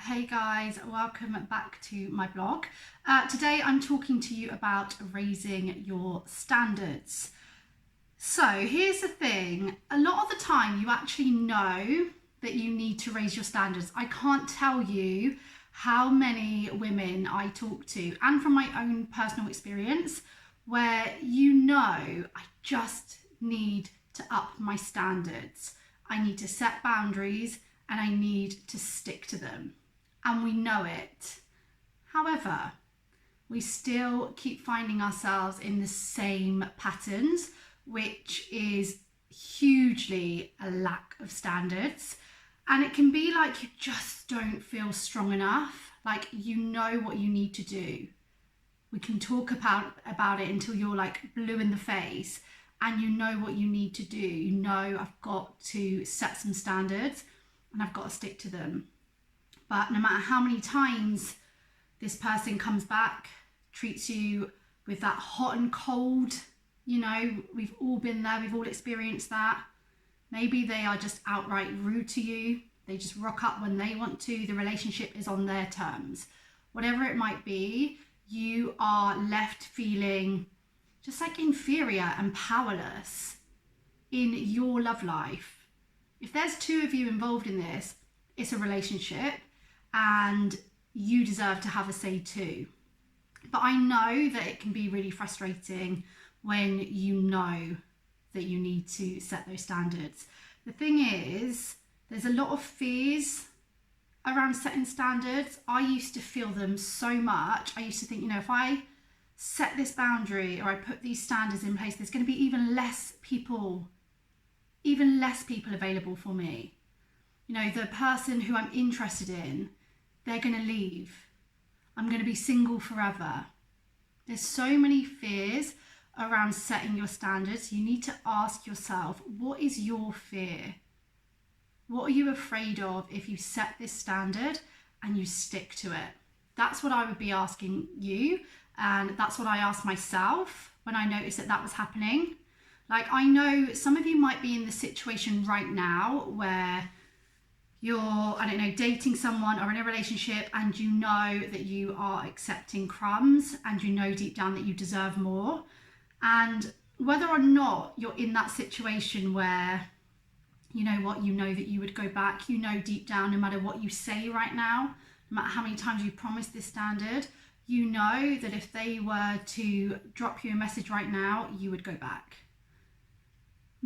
Hey guys, welcome back to my blog. Today I'm talking to you about raising your standards. So here's the thing, a lot of the time you actually know that you need to raise your standards. I can't tell you how many women I talk to, and from my own personal experience, where I just need to up my standards. I need to set boundaries and I need to stick to them. And we know it. However, we still keep finding ourselves in the same patterns, which is hugely a lack of standards. And it can be like you just don't feel strong enough, like you know what you need to do. We can talk about it until you're like blue in the face and you know what you need to do. You know, I've got to set some standards and I've got to stick to them. But no matter how many times this person comes back, treats you with that hot and cold, we've all been there, we've all experienced that. Maybe they are just outright rude to you. They just rock up when they want to. The relationship is on their terms. Whatever it might be, you are left feeling just like inferior and powerless in your love life. If there's two of you involved in this, it's a relationship and you deserve to have a say too. But I know that it can be really frustrating when you know that you need to set those standards. The thing is, there's a lot of fears around setting standards. I used to feel them so much. I used to think, if I set this boundary or I put these standards in place, there's going to be even less people available for me. The person who I'm interested in, they're going to leave. I'm going to be single forever. There's so many fears around setting your standards. You need to ask yourself, what is your fear? What are you afraid of if you set this standard and you stick to it? That's what I would be asking you. And that's what I asked myself when I noticed that was happening. Like, I know some of you might be in the situation right now where you're, dating someone or in a relationship and you know that you are accepting crumbs and you know deep down that you deserve more. And whether or not you're in that situation where, you know that you would go back, deep down, no matter what you say right now, no matter how many times you promise this standard, you know that if they were to drop you a message right now, you would go back.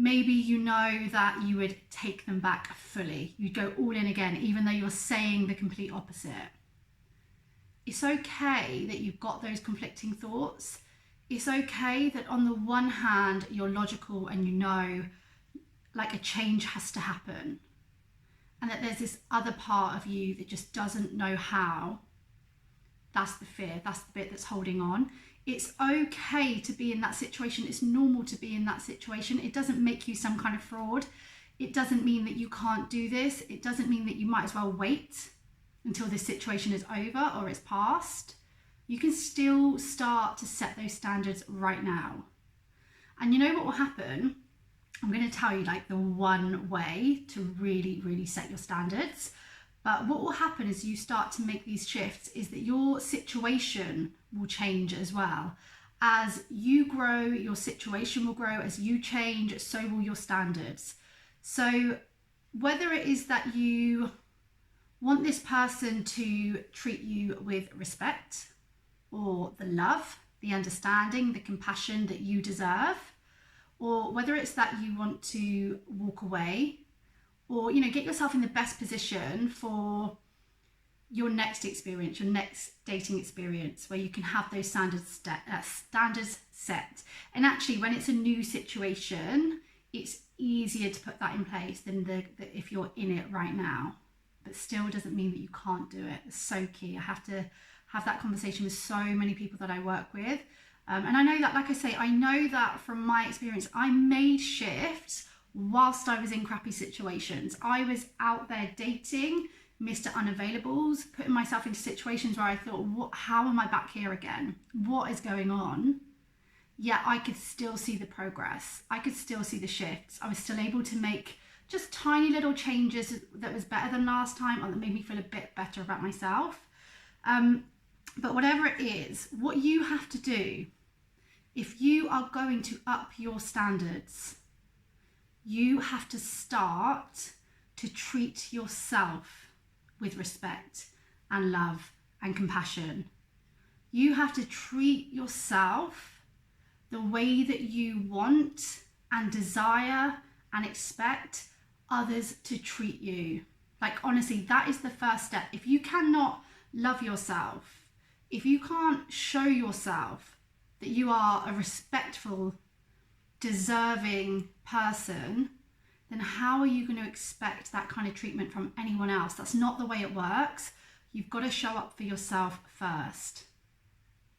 Maybe you know that you would take them back fully. You'd go all in again, even though you're saying the complete opposite. It's okay that you've got those conflicting thoughts. It's okay that on the one hand, you're logical and you know like a change has to happen. And that there's this other part of you that just doesn't know how. That's the fear. That's the bit that's holding on. It's okay to be in that situation. It's normal to be in that situation. It doesn't make you some kind of fraud. It doesn't mean that you can't do this. It doesn't mean that you might as well wait until this situation is over or it's past. You can still start to set those standards right now. And you know what will happen? I'm going to tell you like the one way to really, really set your standards. But what will happen as you start to make these shifts is that your situation will change as well. As you grow, your situation will grow. As you change, so will your standards. So whether it is that you want this person to treat you with respect or the love, the understanding, the compassion that you deserve, or whether it's that you want to walk away, or get yourself in the best position for your next experience, your next dating experience, where you can have those standards set. And actually, when it's a new situation, it's easier to put that in place than if you're in it right now. But still doesn't mean that you can't do it. It's so key. I have to have that conversation with so many people that I work with. And I know that, like I say, I know that from my experience, I made shifts whilst I was in crappy situations. I was out there dating Mr. Unavailables, putting myself into situations where I thought, how am I back here again? What is going on? Yet I could still see the progress. I could still see the shifts. I was still able to make just tiny little changes that was better than last time, or that made me feel a bit better about myself. But whatever it is, what you have to do, if you are going to up your standards, you have to start to treat yourself with respect and love and compassion. You have to treat yourself the way that you want and desire and expect others to treat you. Like, honestly, that is the first step. If you cannot love yourself, if you can't show yourself that you are a respectful, deserving person, then how are you going to expect that kind of treatment from anyone else? That's not the way it works. You've got to show up for yourself first.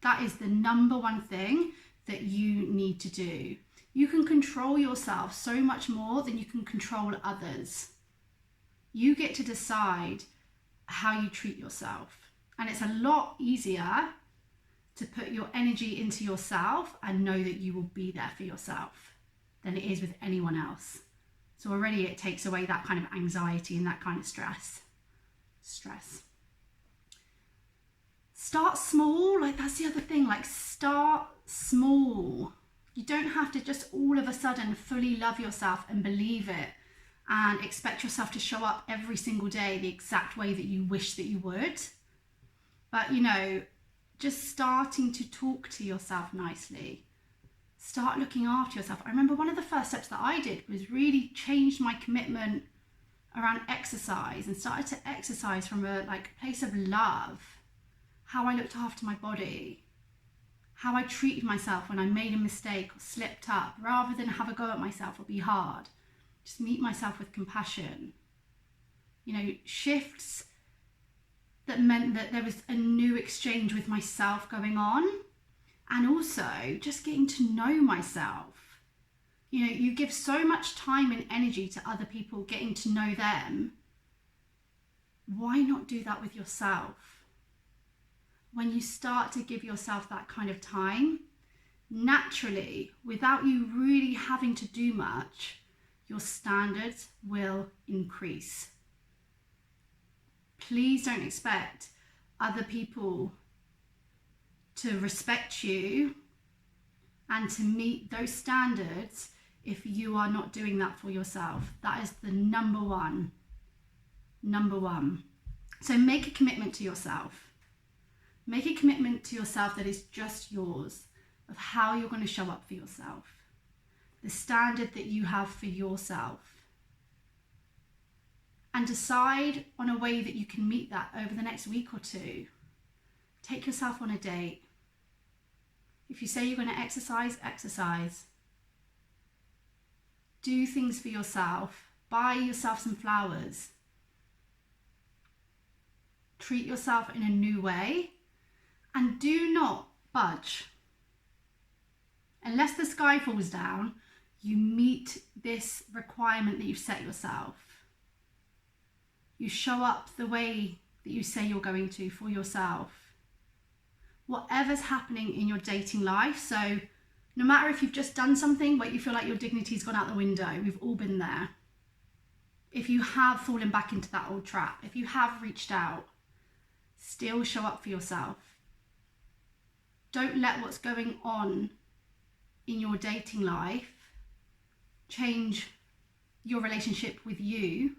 That is the number one thing that you need to do. You can control yourself so much more than you can control others. You get to decide how you treat yourself. And it's a lot easier to put your energy into yourself and know that you will be there for yourself than it is with anyone else. So already it takes away that kind of anxiety and that kind of stress. Start small. Like, that's the other thing. Like, start small. You don't have to just all of a sudden fully love yourself and believe it and expect yourself to show up every single day the exact way that you wish that you would. But, you know, just starting to talk to yourself nicely. Start looking after yourself. I remember one of the first steps that I did was really change my commitment around exercise and started to exercise from a place of love. How I looked after my body, how I treated myself when I made a mistake or slipped up, rather than have a go at myself or be hard. Just meet myself with compassion. You know, shifts that meant that there was a new exchange with myself going on, and also just getting to know myself. You know, you give so much time and energy to other people getting to know them. Why not do that with yourself? When you start to give yourself that kind of time, naturally, without you really having to do much, your standards will increase. Please don't expect other people to respect you and to meet those standards if you are not doing that for yourself. That is the number one. So make a commitment to yourself. Make a commitment to yourself that is just yours, of how you're going to show up for yourself, the standard that you have for yourself. And decide on a way that you can meet that over the next week or two. Take yourself on a date. If you say you're going to exercise, exercise. Do things for yourself. Buy yourself some flowers. Treat yourself in a new way. And do not budge. Unless the sky falls down, you meet this requirement that you've set yourself. You show up the way that you say you're going to for yourself. Whatever's happening in your dating life, so no matter if you've just done something where you feel like your dignity's gone out the window, we've all been there. If you have fallen back into that old trap, if you have reached out, still show up for yourself. Don't let what's going on in your dating life change your relationship with you.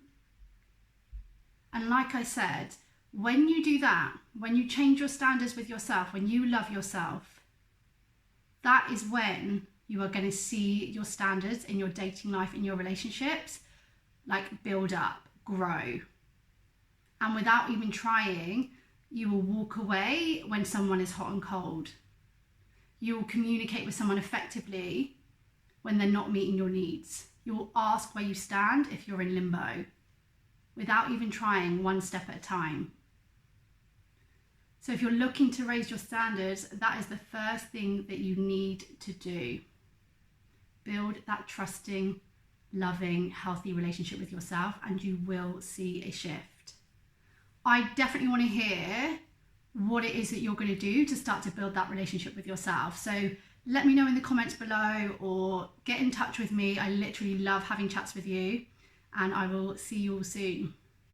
And like I said, when you do that, when you change your standards with yourself, when you love yourself, that is when you are going to see your standards in your dating life, in your relationships, build up, grow. And without even trying, you will walk away when someone is hot and cold. You will communicate with someone effectively when they're not meeting your needs. You will ask where you stand if you're in limbo, without even trying, one step at a time. So if you're looking to raise your standards, that is the first thing that you need to do. Build that trusting, loving, healthy relationship with yourself, and you will see a shift. I definitely want to hear what it is that you're going to do to start to build that relationship with yourself. So let me know in the comments below, or get in touch with me. I literally love having chats with you. and I will see you all soon.